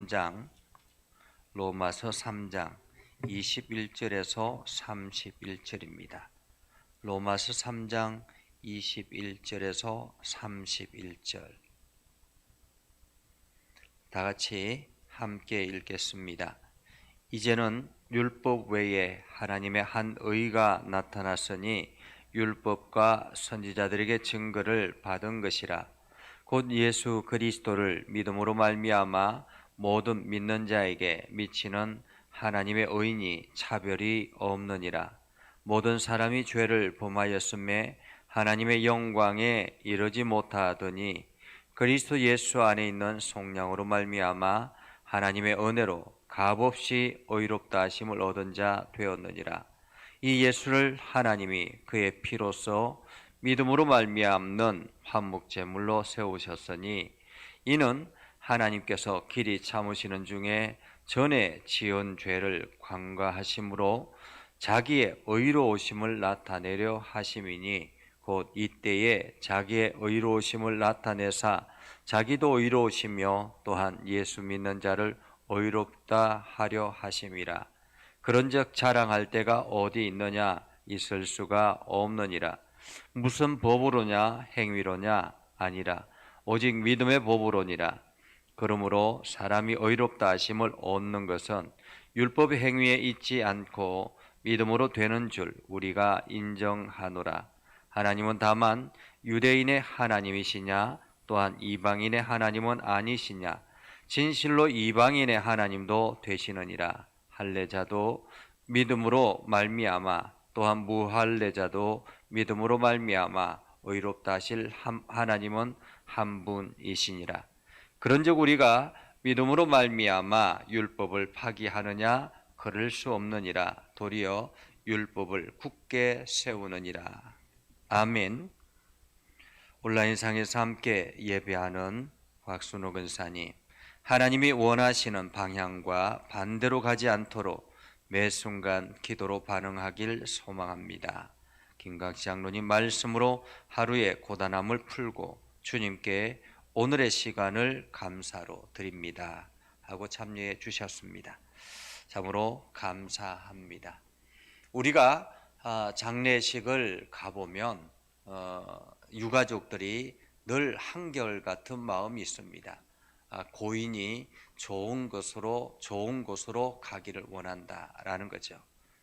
3장 로마서 3장 21절에서 31절입니다. 로마서 3장 21절에서 31절 다 같이 함께 읽겠습니다. 이제는 율법 외에 하나님의 한 의가 나타났으니 율법과 선지자들에게 증거를 받은 것이라. 곧 예수 그리스도를 믿음으로 말미암아 모든 믿는 자에게 미치는 하나님의 의인이 차별이 없느니라. 모든 사람이 죄를 범하였음에 하나님의 영광에 이르지 못하더니 그리스도 예수 안에 있는 속량으로 말미암아 하나님의 은혜로 값없이 의롭다 하심을 얻은 자 되었느니라. 이 예수를 하나님이 그의 피로써 믿음으로 말미암는 화목제물로 세우셨으니 이는 하나님께서 길이 참으시는 중에 전에 지은 죄를 관과하심으로 자기의 의로우심을 나타내려 하심이니 곧 이때에 자기의 의로우심을 나타내사 자기도 의로우시며 또한 예수 믿는 자를 의롭다 하려 하심이라. 그런즉 자랑할 데가 어디 있느냐? 있을 수가 없느니라. 무슨 법으로냐? 행위로냐? 아니라 오직 믿음의 법으로니라. 그러므로 사람이 의롭다 하심을 얻는 것은 율법의 행위에 있지 않고 믿음으로 되는 줄 우리가 인정하노라. 하나님은 다만 유대인의 하나님이시냐? 또한 이방인의 하나님은 아니시냐? 진실로 이방인의 하나님도 되시느니라. 할례자도 믿음으로 말미암아 또한 무할례자도 믿음으로 말미암아 의롭다 하실 하나님은 한 분이시니라. 그런즉 우리가 믿음으로 말미암아 율법을 파기하느냐? 그럴 수 없느니라. 도리어 율법을 굳게 세우느니라. 아멘. 온라인상에서 함께 예배하는 곽순호 권사님, 하나님이 원하시는 방향과 반대로 가지 않도록 매 순간 기도로 반응하길 소망합니다. 김강식 장로님 말씀으로 하루의 고단함을 풀고 주님께 오늘의 시간을 감사로 드립니다 하고 참여해 주셨습니다. 참으로 감사합니다. 우리가 장례식을 가보면 유가족들이 늘 한결같은 마음이 있습니다. 고인이 좋은 곳으로 가기를 원한다라는 거죠.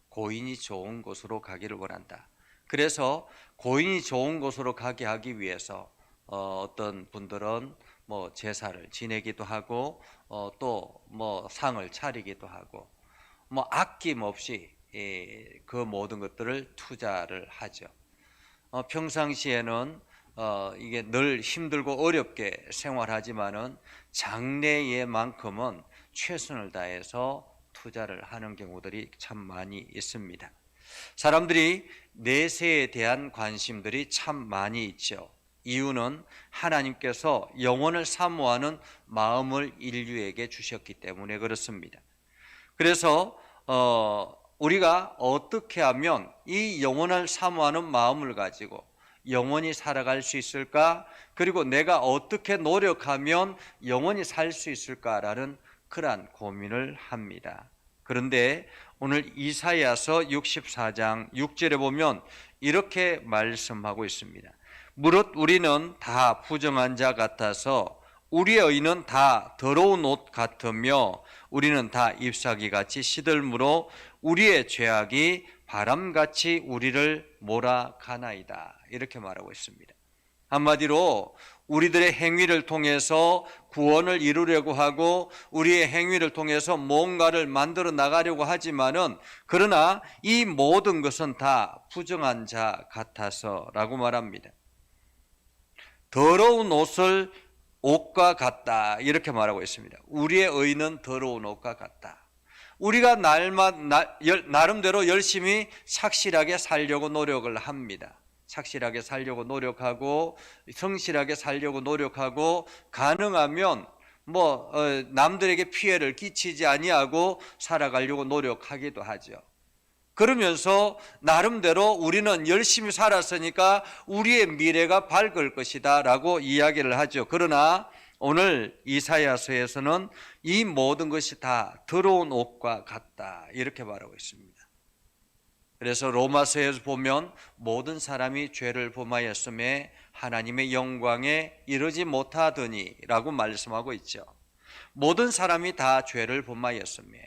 고인이 좋은 곳으로 가기를 원한다. 그래서 고인이 좋은 곳으로 가게 하기 위해서 어떤 분들은 뭐 제사를 지내기도 하고 또 뭐 상을 차리기도 하고 뭐 아낌없이 그 모든 것들을 투자를 하죠. 평상시에는 이게 늘 힘들고 어렵게 생활하지만은 장래에만큼은 최선을 다해서 투자를 하는 경우들이 참 많이 있습니다. 사람들이 내세에 대한 관심들이 참 많이 있죠. 이유는 하나님께서 영혼을 사모하는 마음을 인류에게 주셨기 때문에 그렇습니다. 그래서 우리가 어떻게 하면 이 영혼을 사모하는 마음을 가지고 영원히 살아갈 수 있을까? 그리고 내가 어떻게 노력하면 영원히 살 수 있을까라는 그러한 고민을 합니다. 그런데 오늘 이사야서 64장 6절에 보면 이렇게 말씀하고 있습니다. 무릇 우리는 다 부정한 자 같아서 우리의 의는 다 더러운 옷 같으며 우리는 다 잎사귀같이 시들므로 우리의 죄악이 바람같이 우리를 몰아가나이다. 이렇게 말하고 있습니다. 한마디로 우리들의 행위를 통해서 구원을 이루려고 하고 우리의 행위를 통해서 뭔가를 만들어 나가려고 하지만은 그러나 이 모든 것은 다 부정한 자 같아서라고 말합니다. 더러운 옷을 옷과 같다 이렇게 말하고 있습니다. 우리의 의는 더러운 옷과 같다. 우리가 나름대로 열심히 착실하게 살려고 노력을 합니다. 착실하게 살려고 노력하고 성실하게 살려고 노력하고 가능하면 남들에게 피해를 끼치지 아니하고 살아가려고 노력하기도 하죠. 그러면서 나름대로 우리는 열심히 살았으니까 우리의 미래가 밝을 것이다 라고 이야기를 하죠. 그러나 오늘 이사야서에서는 이 모든 것이 다 더러운 옷과 같다 이렇게 말하고 있습니다. 그래서 로마서에서 보면 모든 사람이 죄를 범하였음에 하나님의 영광에 이르지 못하더니 라고 말씀하고 있죠. 모든 사람이 다 죄를 범하였음에,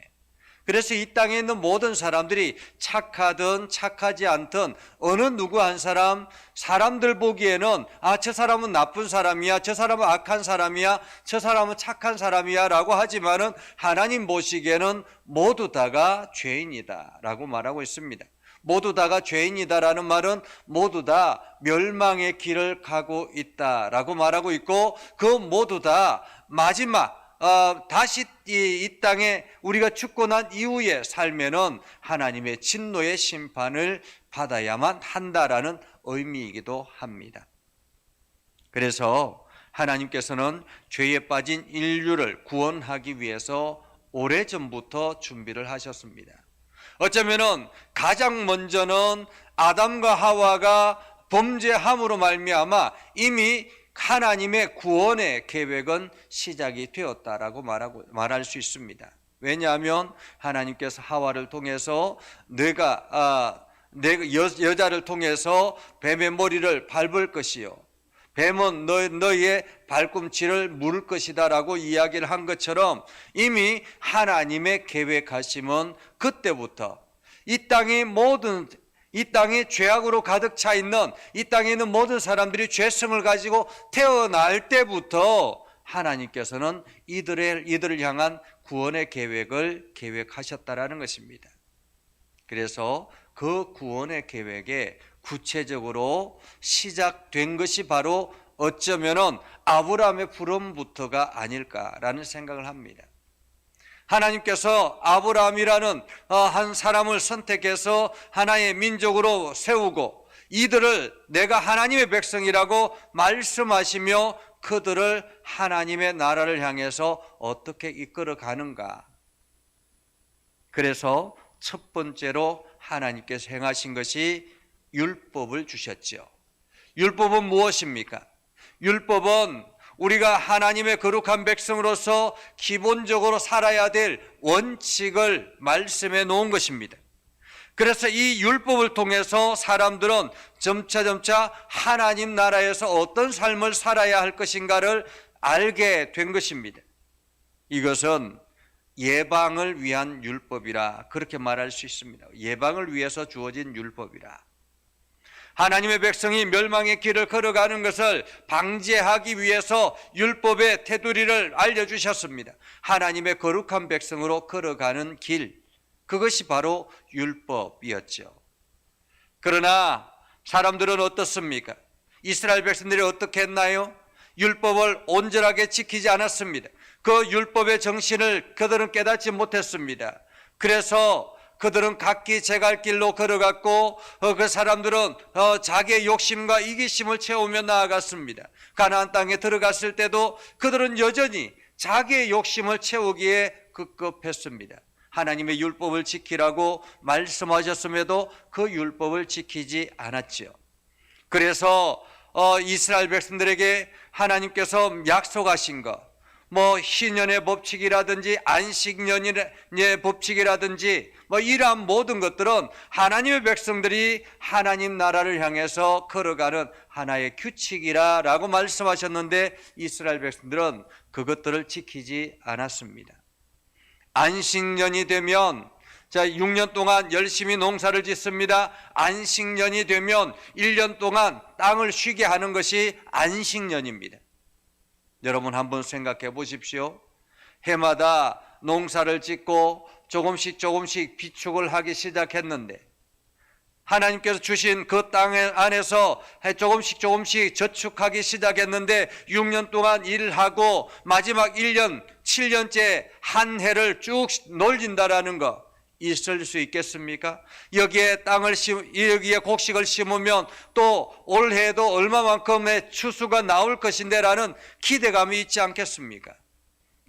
그래서 이 땅에 있는 모든 사람들이 착하든 착하지 않든 어느 누구 한 사람들 보기에는 저 사람은 나쁜 사람이야, 저 사람은 악한 사람이야, 저 사람은 착한 사람이야 라고 하지만은 하나님 보시기에는 모두 다가 죄인이다 라고 말하고 있습니다. 모두 다가 죄인이다라는 말은 모두 다 멸망의 길을 가고 있다라고 말하고 있고, 그 모두 다 마지막 다시 이 땅에 우리가 죽고 난 이후의 삶에는 하나님의 진노의 심판을 받아야만 한다라는 의미이기도 합니다. 그래서 하나님께서는 죄에 빠진 인류를 구원하기 위해서 오래전부터 준비를 하셨습니다. 어쩌면은 가장 먼저는 아담과 하와가 범죄함으로 말미암아 이미 하나님의 구원의 계획은 시작이 되었다라고 말할 수 있습니다. 왜냐하면 하나님께서 하와를 통해서 여자를 통해서 뱀의 머리를 밟을 것이요 뱀은 너희의 발꿈치를 물을 것이다 라고 이야기를 한 것처럼 이미 하나님의 계획하심은 그때부터 이 땅이 죄악으로 가득 차 있는, 이 땅에 있는 모든 사람들이 죄성을 가지고 태어날 때부터 하나님께서는 이들을 향한 구원의 계획을 계획하셨다라는 것입니다. 그래서 그 구원의 계획에 구체적으로 시작된 것이 바로 어쩌면은 아브라함의 부름부터가 아닐까라는 생각을 합니다. 하나님께서 아브라함이라는 한 사람을 선택해서 하나의 민족으로 세우고 이들을 내가 하나님의 백성이라고 말씀하시며 그들을 하나님의 나라를 향해서 어떻게 이끌어 가는가. 그래서 첫 번째로 하나님께서 행하신 것이 율법을 주셨죠. 율법은 무엇입니까? 율법은 우리가 하나님의 거룩한 백성으로서 기본적으로 살아야 될 원칙을 말씀해 놓은 것입니다. 그래서 이 율법을 통해서 사람들은 점차 하나님 나라에서 어떤 삶을 살아야 할 것인가를 알게 된 것입니다. 이것은 예방을 위한 율법이라 그렇게 말할 수 있습니다. 예방을 위해서 주어진 율법이라. 하나님의 백성이 멸망의 길을 걸어가는 것을 방지하기 위해서 율법의 테두리를 알려주셨습니다. 하나님의 거룩한 백성으로 걸어가는 길, 그것이 바로 율법이었죠. 그러나 사람들은 어떻습니까? 이스라엘 백성들이 어떻게 했나요? 율법을 온전하게 지키지 않았습니다. 그 율법의 정신을 그들은 깨닫지 못했습니다. 그래서 그들은 각기 제갈 길로 걸어갔고 그 사람들은 자기의 욕심과 이기심을 채우며 나아갔습니다. 가나안 땅에 들어갔을 때도 그들은 여전히 자기의 욕심을 채우기에 급급했습니다. 하나님의 율법을 지키라고 말씀하셨음에도 그 율법을 지키지 않았죠. 그래서 이스라엘 백성들에게 하나님께서 약속하신 것, 희년의 법칙이라든지 안식년의 법칙이라든지 이러한 모든 것들은 하나님의 백성들이 하나님 나라를 향해서 걸어가는 하나의 규칙이라고 말씀하셨는데 이스라엘 백성들은 그것들을 지키지 않았습니다. 안식년이 되면 6년 동안 열심히 농사를 짓습니다. 안식년이 되면 1년 동안 땅을 쉬게 하는 것이 안식년입니다. 여러분 한번 생각해 보십시오. 해마다 농사를 짓고 조금씩 비축을 하기 시작했는데 하나님께서 주신 그 땅 안에서 조금씩 저축하기 시작했는데 6년 동안 일하고 마지막 1년, 7년째 한 해를 쭉 놀린다라는 거 있을 수 있겠습니까? 여기에 여기에 곡식을 심으면 또 올해에도 얼마만큼의 추수가 나올 것인데라는 기대감이 있지 않겠습니까?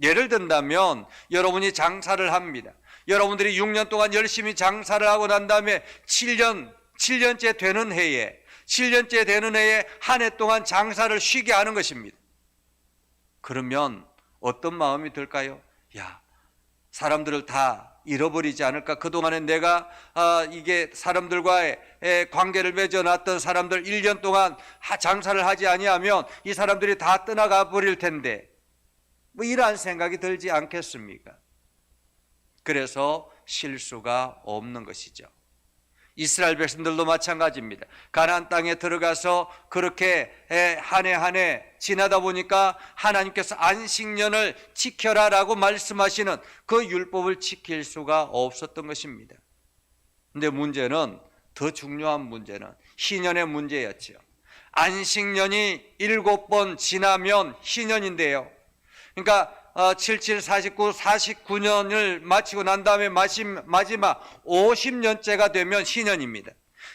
예를 든다면 여러분이 장사를 합니다. 여러분들이 6년 동안 열심히 장사를 하고 난 다음에 7년째 되는 해에 한 해 동안 장사를 쉬게 하는 것입니다. 그러면 어떤 마음이 들까요? 야, 사람들을 다 잃어버리지 않을까? 그동안에 내가 이게 사람들과의 관계를 맺어놨던 사람들 1년 동안 장사를 하지 아니하면 이 사람들이 다 떠나가 버릴 텐데, 뭐 이러한 생각이 들지 않겠습니까? 그래서 실수가 없는 것이죠. 이스라엘 백성들도 마찬가지입니다. 가나안 땅에 들어가서 그렇게 한 해 한 해 지나다 보니까 하나님께서 안식년을 지켜라라고 말씀하시는 그 율법을 지킬 수가 없었던 것입니다. 그런데 문제는, 더 중요한 문제는 희년의 문제였죠. 안식년이 7번 지나면 희년인데요, 그러니까 77, 49, 49년을 마치고 난 다음에 마지막 50년째가 되면 희년입니다.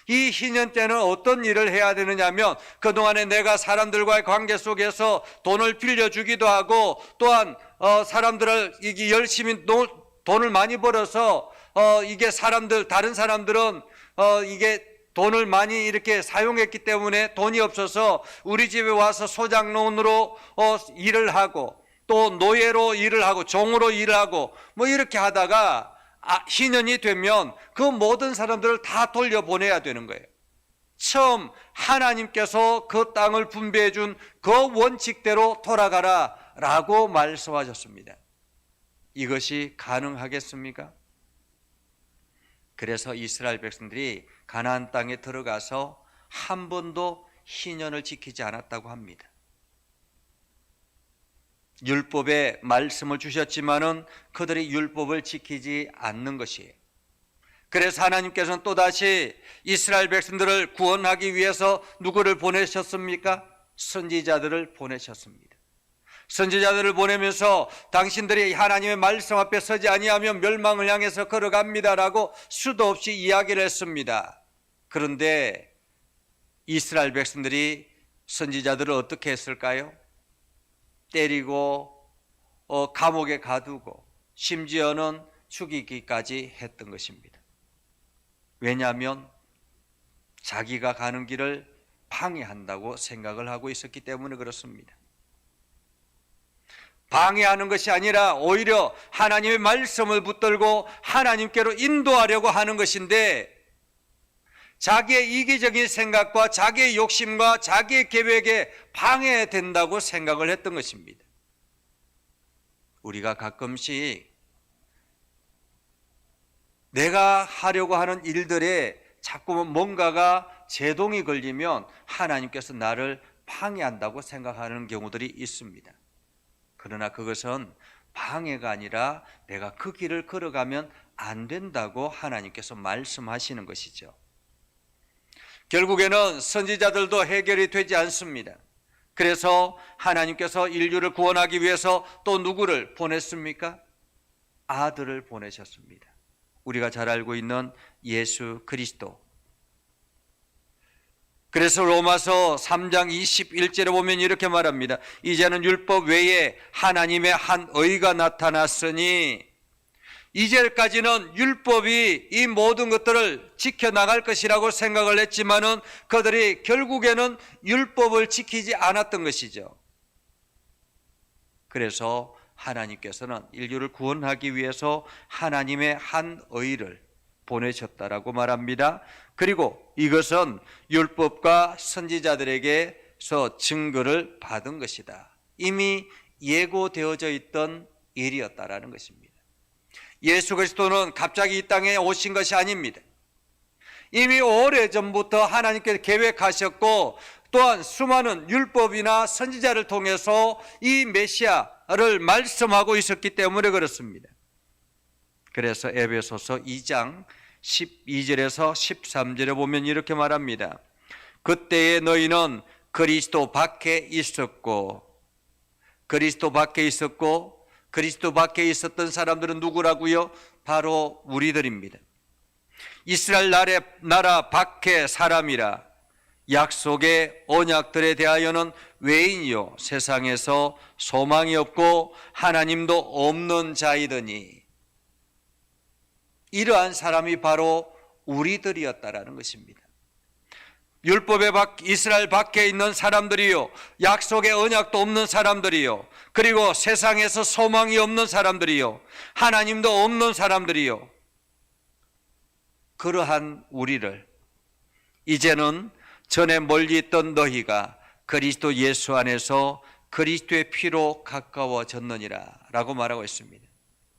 이 희년 때는 어떤 일을 해야 되느냐면, 그동안에 내가 사람들과의 관계 속에서 돈을 빌려주기도 하고, 또한 사람들을 이게 열심히 돈을 많이 벌어서 이게 다른 사람들은 이게 돈을 많이 이렇게 사용했기 때문에 돈이 없어서 우리 집에 와서 소장농으로 일을 하고, 또 노예로 일을 하고 종으로 일을 하고 뭐 이렇게 하다가 희년이 되면 그 모든 사람들을 다 돌려보내야 되는 거예요. 처음 하나님께서 그 땅을 분배해 준 그 원칙대로 돌아가라 라고 말씀하셨습니다. 이것이 가능하겠습니까? 그래서 이스라엘 백성들이 가나안 땅에 들어가서 한 번도 희년을 지키지 않았다고 합니다. 율법의 말씀을 주셨지만은 그들이 율법을 지키지 않는 것이에요. 그래서 하나님께서는 또다시 이스라엘 백성들을 구원하기 위해서 누구를 보내셨습니까? 선지자들을 보내셨습니다. 선지자들을 보내면서 당신들이 하나님의 말씀 앞에 서지 아니하면 멸망을 향해서 걸어갑니다라고 수도 없이 이야기를 했습니다. 그런데 이스라엘 백성들이 선지자들을 어떻게 했을까요? 때리고 감옥에 가두고 심지어는 죽이기까지 했던 것입니다. 왜냐하면 자기가 가는 길을 방해한다고 생각을 하고 있었기 때문에 그렇습니다. 방해하는 것이 아니라 오히려 하나님의 말씀을 붙들고 하나님께로 인도하려고 하는 것인데, 자기의 이기적인 생각과 자기의 욕심과 자기의 계획에 방해된다고 생각을 했던 것입니다. 우리가 가끔씩 내가 하려고 하는 일들에 자꾸만 뭔가가 제동이 걸리면 하나님께서 나를 방해한다고 생각하는 경우들이 있습니다. 그러나 그것은 방해가 아니라 내가 그 길을 걸어가면 안 된다고 하나님께서 말씀하시는 것이죠. 결국에는 선지자들도 해결이 되지 않습니다. 그래서 하나님께서 인류를 구원하기 위해서 또 누구를 보냈습니까? 아들을 보내셨습니다. 우리가 잘 알고 있는 예수 그리스도. 그래서 로마서 3장 21절에 보면 이렇게 말합니다. 이제는 율법 외에 하나님의 한 의가 나타났으니, 이제까지는 율법이 이 모든 것들을 지켜나갈 것이라고 생각을 했지만은 그들이 결국에는 율법을 지키지 않았던 것이죠. 그래서 하나님께서는 인류를 구원하기 위해서 하나님의 한 의를 보내셨다라고 말합니다. 그리고 이것은 율법과 선지자들에게서 증거를 받은 것이다. 이미 예고되어져 있던 일이었다라는 것입니다. 예수 그리스도는 갑자기 이 땅에 오신 것이 아닙니다. 이미 오래전부터 하나님께서 계획하셨고, 또한 수많은 율법이나 선지자를 통해서 이 메시아를 말씀하고 있었기 때문에 그렇습니다. 그래서 에베소서 2장 12절에서 13절에 보면 이렇게 말합니다. 그때에 너희는 그리스도 밖에 있었고, 그리스도 밖에 있었던 사람들은 누구라고요? 바로 우리들입니다. 이스라엘 나라 밖의 사람이라 약속의 언약들에 대하여는 외인이요 세상에서 소망이 없고 하나님도 없는 자이더니, 이러한 사람이 바로 우리들이었다라는 것입니다. 이스라엘 밖에 있는 사람들이요, 약속의 언약도 없는 사람들이요, 그리고 세상에서 소망이 없는 사람들이요, 하나님도 없는 사람들이요, 그러한 우리를 이제는 전에 멀리 있던 너희가 그리스도 예수 안에서 그리스도의 피로 가까워졌느니라 라고 말하고 있습니다.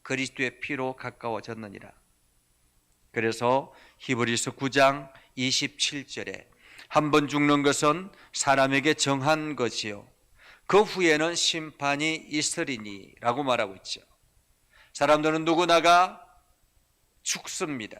그리스도의 피로 가까워졌느니라. 그래서 히브리서 9장 27절에 한 번 죽는 것은 사람에게 정한 것이요, 그 후에는 심판이 있으리니 라고 말하고 있죠. 사람들은 누구나가 죽습니다.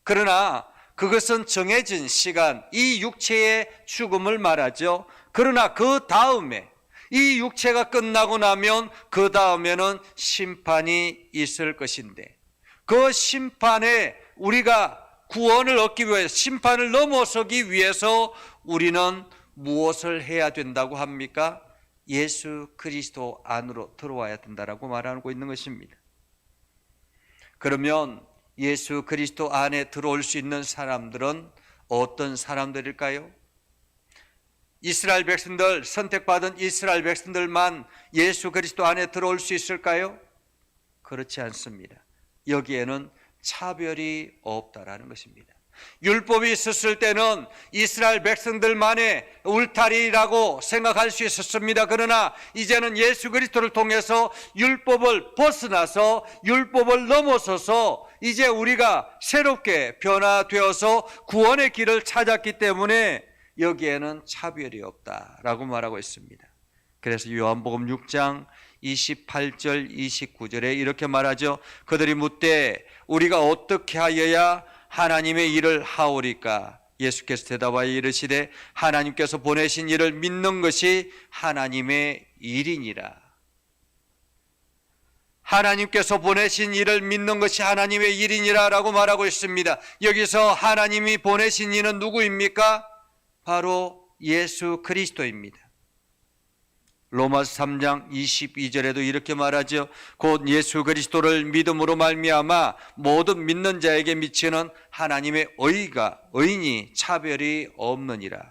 그러나 그것은 정해진 시간, 이 육체의 죽음을 말하죠. 그러나 그 다음에 이 육체가 끝나고 나면 그 다음에는 심판이 있을 것인데, 그 심판에 우리가 구원을 얻기 위해서, 심판을 넘어서기 위해서 우리는 무엇을 해야 된다고 합니까? 예수 그리스도 안으로 들어와야 된다라고 말하고 있는 것입니다. 그러면 예수 그리스도 안에 들어올 수 있는 사람들은 어떤 사람들일까요? 이스라엘 백성들, 선택받은 이스라엘 백성들만 예수 그리스도 안에 들어올 수 있을까요? 그렇지 않습니다. 여기에는 차별이 없다라는 것입니다. 율법이 있었을 때는 이스라엘 백성들만의 울타리라고 생각할 수 있었습니다. 그러나 이제는 예수 그리스도를 통해서 율법을 벗어나서 율법을 넘어서서 이제 우리가 새롭게 변화되어서 구원의 길을 찾았기 때문에 여기에는 차별이 없다라고 말하고 있습니다. 그래서 요한복음 6장 28절 29절에 이렇게 말하죠. 그들이 묻되 우리가 어떻게 하여야 하나님의 일을 하오리까? 예수께서 대답하여 이르시되 하나님께서 보내신 일을 믿는 것이 하나님의 일이니라. 하나님께서 보내신 일을 믿는 것이 하나님의 일이니라 라고 말하고 있습니다. 여기서 하나님이 보내신 이는 누구입니까? 바로 예수 그리스도입니다. 로마서 3장 22절에도 이렇게 말하죠. 곧 예수 그리스도를 믿음으로 말미암아 모든 믿는 자에게 미치는 하나님의 의인이 차별이 없느니라.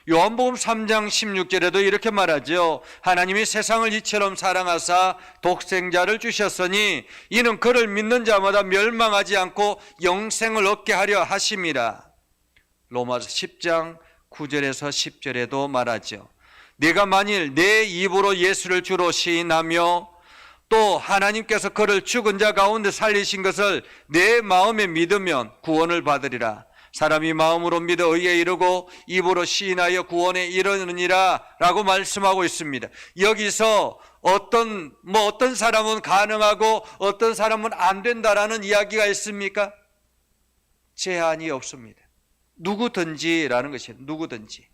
요한복음 3장 16절에도 이렇게 말하죠. 하나님이 세상을 이처럼 사랑하사 독생자를 주셨으니 이는 그를 믿는 자마다 멸망하지 않고 영생을 얻게 하려 하심이라. 로마서 10장 9절에서 10절에도 말하죠. 네가 만일 내 입으로 예수를 주로 시인하며 또 하나님께서 그를 죽은 자 가운데 살리신 것을 내 마음에 믿으면 구원을 받으리라. 사람이 마음으로 믿어 의에 이르고 입으로 시인하여 구원에 이르느니라 라고 말씀하고 있습니다. 여기서 어떤 사람은 가능하고 어떤 사람은 안 된다라는 이야기가 있습니까? 제한이 없습니다. 누구든지라는 것이에요. 누구든지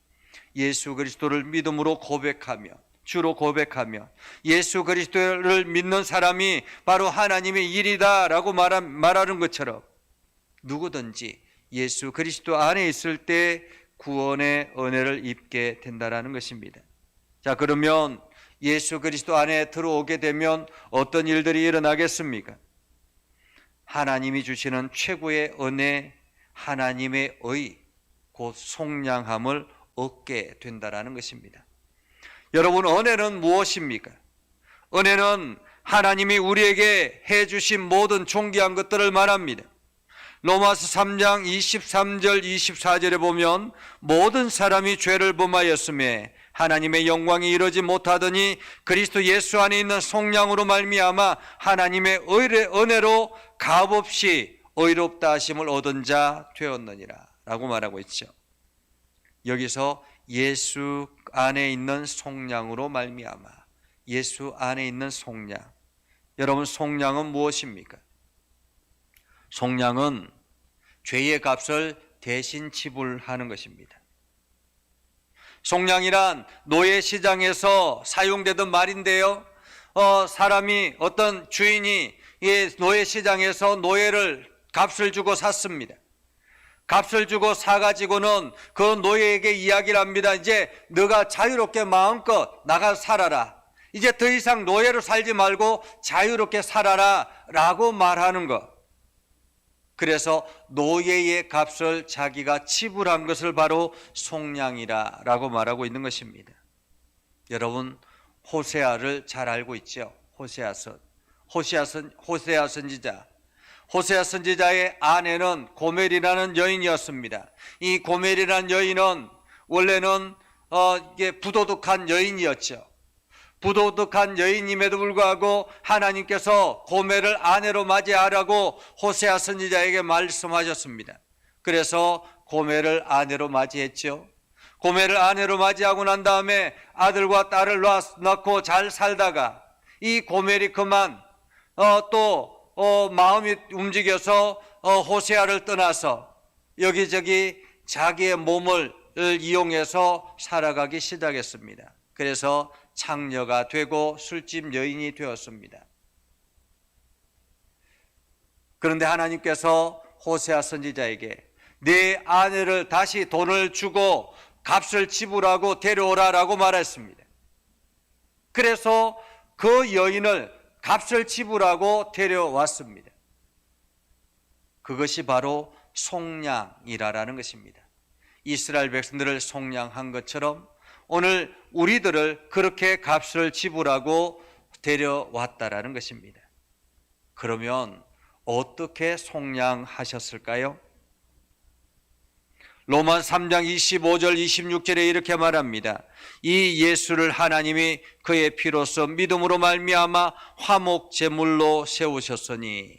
예수 그리스도를 믿음으로 고백하며 주로 고백하며 예수 그리스도를 믿는 사람이 바로 하나님의 일이다라고 말하는 것처럼 누구든지 예수 그리스도 안에 있을 때 구원의 은혜를 입게 된다라는 것입니다. 자, 그러면 예수 그리스도 안에 들어오게 되면 어떤 일들이 일어나겠습니까? 하나님이 주시는 최고의 은혜, 하나님의 의, 곧 속량함을 얻게 된다라는 것입니다. 여러분, 은혜는 무엇입니까? 은혜는 하나님이 우리에게 해주신 모든 존귀한 것들을 말합니다. 로마서 3장 23절 24절에 보면 모든 사람이 죄를 범하였음에 하나님의 영광이 이루지 못하더니 그리스도 예수 안에 있는 속량으로 말미암아 하나님의 은혜로 값없이 의롭다 하심을 얻은 자 되었느니라 라고 말하고 있죠. 여기서 예수 안에 있는 속량으로 말미암아, 예수 안에 있는 속량. 여러분, 속량은 무엇입니까? 속량은 죄의 값을 대신 지불하는 것입니다. 속량이란 노예 시장에서 사용되던 말인데요. 사람이, 어떤 주인이 이 노예 시장에서 노예를 값을 주고 샀습니다. 값을 주고 사가지고는 그 노예에게 이야기를 합니다. 이제 너가 자유롭게 마음껏 나가 살아라. 이제 더 이상 노예로 살지 말고 자유롭게 살아라 라고 말하는 것. 그래서 노예의 값을 자기가 지불한 것을 바로 속량이라고 말하고 있는 것입니다. 여러분, 호세아를 잘 알고 있죠? 호세아 선지자. 호세아 선지자의 아내는 고멜이라는 여인이었습니다. 이 고멜이라는 여인은 원래는 이게 부도덕한 여인이었죠. 부도덕한 여인임에도 불구하고 하나님께서 고멜을 아내로 맞이하라고 호세아 선지자에게 말씀하셨습니다. 그래서 고멜을 아내로 맞이했죠. 고멜을 아내로 맞이하고 난 다음에 아들과 딸을 낳고 잘 살다가 이 고멜이 그만 마음이 움직여서 호세아를 떠나서 여기저기 자기의 몸을 이용해서 살아가기 시작했습니다. 그래서 창녀가 되고 술집 여인이 되었습니다. 그런데 하나님께서 호세아 선지자에게 내 아내를 다시 돈을 주고 값을 지불하고 데려오라라고 말했습니다. 그래서 그 여인을 값을 지불하고 데려왔습니다. 그것이 바로 속량이라는 것입니다. 이스라엘 백성들을 속량한 것처럼 오늘 우리들을 그렇게 값을 지불하고 데려왔다라는 것입니다. 그러면 어떻게 속량하셨을까요? 로마 3장 25절 26절에 이렇게 말합니다. 이 예수를 하나님이 그의 피로써 믿음으로 말미암아 화목 제물로 세우셨으니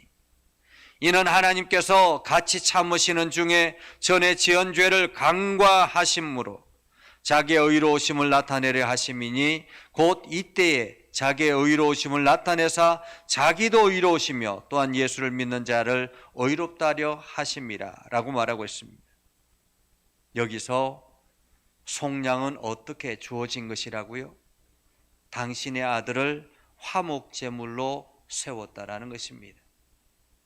이는 하나님께서 같이 참으시는 중에 전에 지은 죄를 간과하심으로 자기의 의로우심을 나타내려 하심이니 곧 이때에 자기의 의로우심을 나타내사 자기도 의로우시며 또한 예수를 믿는 자를 의롭다 하려 하심이라 라고 말하고 있습니다. 여기서 속량은 어떻게 주어진 것이라고요? 당신의 아들을 화목제물로 세웠다라는 것입니다.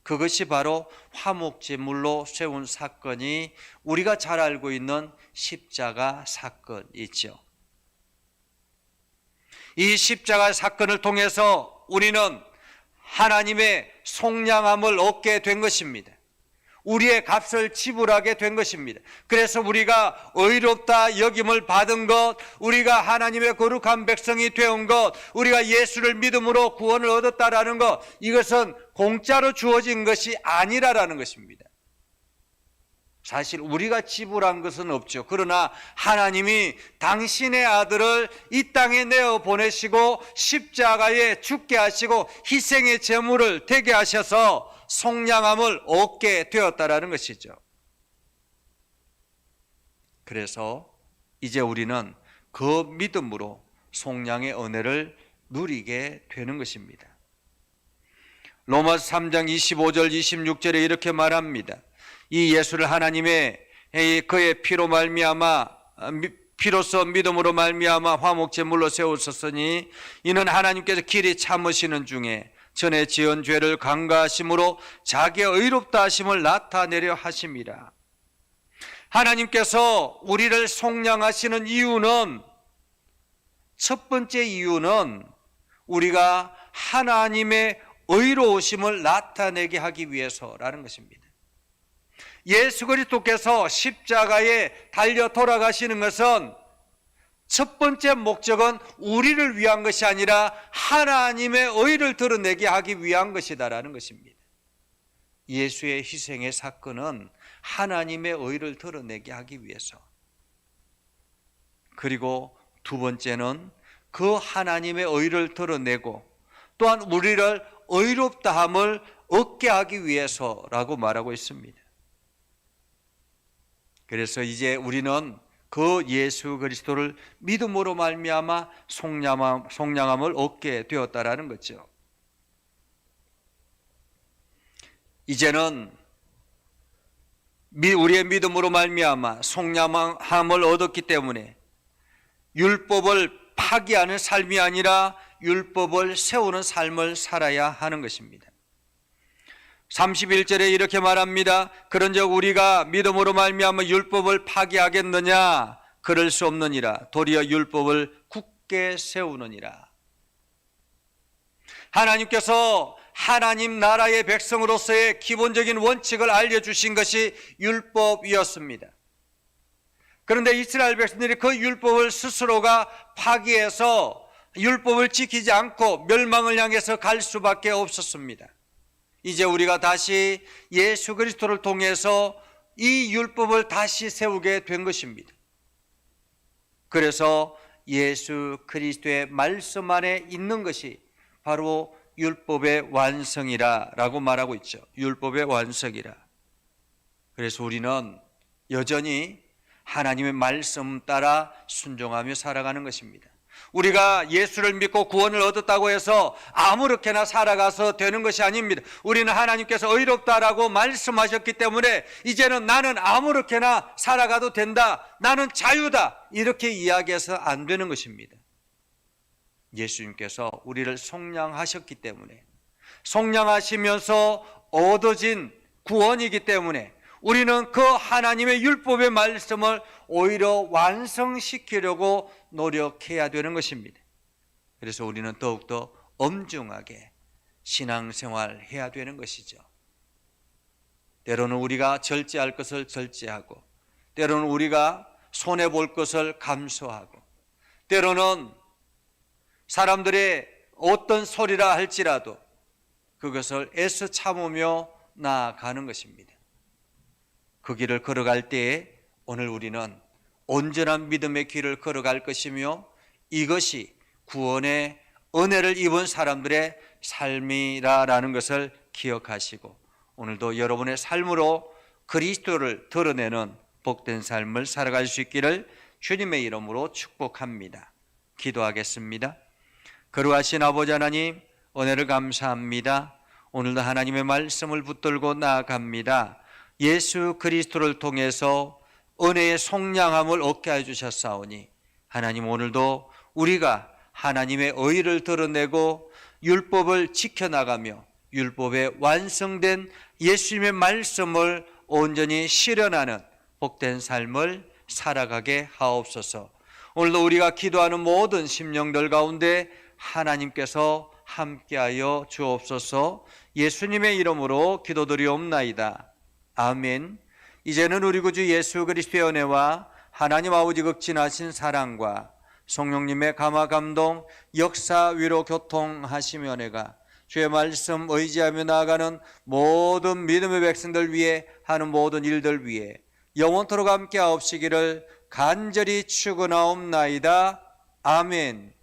그것이 바로 화목제물로 세운 사건이 우리가 잘 알고 있는 십자가 사건이죠. 이 십자가 사건을 통해서 우리는 하나님의 속량함을 얻게 된 것입니다. 우리의 값을 지불하게 된 것입니다. 그래서 우리가 의롭다 여김을 받은 것, 우리가 하나님의 거룩한 백성이 되온 것, 우리가 예수를 믿음으로 구원을 얻었다라는 것, 이것은 공짜로 주어진 것이 아니라라는 것입니다. 사실 우리가 지불한 것은 없죠. 그러나 하나님이 당신의 아들을 이 땅에 내어 보내시고 십자가에 죽게 하시고 희생의 제물을 되게 하셔서 속량함을 얻게 되었다라는 것이죠. 그래서 이제 우리는 그 믿음으로 속량의 은혜를 누리게 되는 것입니다. 로마서 3장 25절 26절에 이렇게 말합니다. 이 예수를 하나님의 그의 피로 말미암아 피로써 믿음으로 말미암아 화목제물로 세우셨으니 이는 하나님께서 길이 참으시는 중에 전에 지은 죄를 간과하심으로 자기의 의롭다 하심을 나타내려 하심이라. 하나님께서 우리를 속량하시는 이유는, 첫 번째 이유는 우리가 하나님의 의로우심을 나타내게 하기 위해서라는 것입니다. 예수 그리스도께서 십자가에 달려 돌아가시는 것은 첫 번째 목적은 우리를 위한 것이 아니라 하나님의 의를 드러내게 하기 위한 것이다라는 것입니다. 예수의 희생의 사건은 하나님의 의를 드러내게 하기 위해서, 그리고 두 번째는 그 하나님의 의를 드러내고 또한 우리를 의롭다함을 얻게 하기 위해서라고 말하고 있습니다. 그래서 이제 우리는 그 예수 그리스도를 믿음으로 말미암아 속량함을 얻게 되었다라는 거죠. 이제는 우리의 믿음으로 말미암아 속량함을 얻었기 때문에 율법을 파기하는 삶이 아니라 율법을 세우는 삶을 살아야 하는 것입니다. 31절에 이렇게 말합니다. 그런즉 우리가 믿음으로 말미암아 율법을 파기하겠느냐? 그럴 수 없느니라. 도리어 율법을 굳게 세우느니라. 하나님께서 하나님 나라의 백성으로서의 기본적인 원칙을 알려주신 것이 율법이었습니다. 그런데 이스라엘 백성들이 그 율법을 스스로가 파기해서 율법을 지키지 않고 멸망을 향해서 갈 수밖에 없었습니다. 이제 우리가 다시 예수 그리스도를 통해서 이 율법을 다시 세우게 된 것입니다. 그래서 예수 그리스도의 말씀 안에 있는 것이 바로 율법의 완성이라고 말하고 있죠. 율법의 완성이라. 그래서 우리는 여전히 하나님의 말씀 따라 순종하며 살아가는 것입니다. 우리가 예수를 믿고 구원을 얻었다고 해서 아무렇게나 살아가서 되는 것이 아닙니다. 우리는 하나님께서 의롭다라고 말씀하셨기 때문에 이제는 나는 아무렇게나 살아가도 된다, 나는 자유다, 이렇게 이야기해서 안 되는 것입니다. 예수님께서 우리를 속량하셨기 때문에, 속량하시면서 얻어진 구원이기 때문에 우리는 그 하나님의 율법의 말씀을 오히려 완성시키려고 노력해야 되는 것입니다. 그래서 우리는 더욱더 엄중하게 신앙생활 해야 되는 것이죠. 때로는 우리가 절제할 것을 절제하고, 때로는 우리가 손해볼 것을 감수하고, 때로는 사람들의 어떤 소리라 할지라도 그것을 애써 참으며 나아가는 것입니다. 그 길을 걸어갈 때에 오늘 우리는 온전한 믿음의 길을 걸어갈 것이며, 이것이 구원의 은혜를 입은 사람들의 삶이라는 것을 기억하시고, 오늘도 여러분의 삶으로 그리스도를 드러내는 복된 삶을 살아갈 수 있기를 주님의 이름으로 축복합니다. 기도하겠습니다. 거룩하신 아버지 하나님, 은혜를 감사합니다. 오늘도 하나님의 말씀을 붙들고 나아갑니다. 예수 그리스도를 통해서 은혜의 속량함을 얻게 해주셨사오니, 하나님 오늘도 우리가 하나님의 의를 드러내고 율법을 지켜나가며 율법에 완성된 예수님의 말씀을 온전히 실현하는 복된 삶을 살아가게 하옵소서. 오늘도 우리가 기도하는 모든 심령들 가운데 하나님께서 함께하여 주옵소서. 예수님의 이름으로 기도드리옵나이다. 아멘. 이제는 우리 구주 예수 그리스도의 은혜와 하나님 아버지 극진하신 사랑과 성령님의 감화 감동 역사 위로 교통하시며 은혜가 주의 말씀 의지하며 나아가는 모든 믿음의 백성들 위해 하는 모든 일들 위해 영원토록 함께 하옵시기를 간절히 축원하옵나이다. 아멘.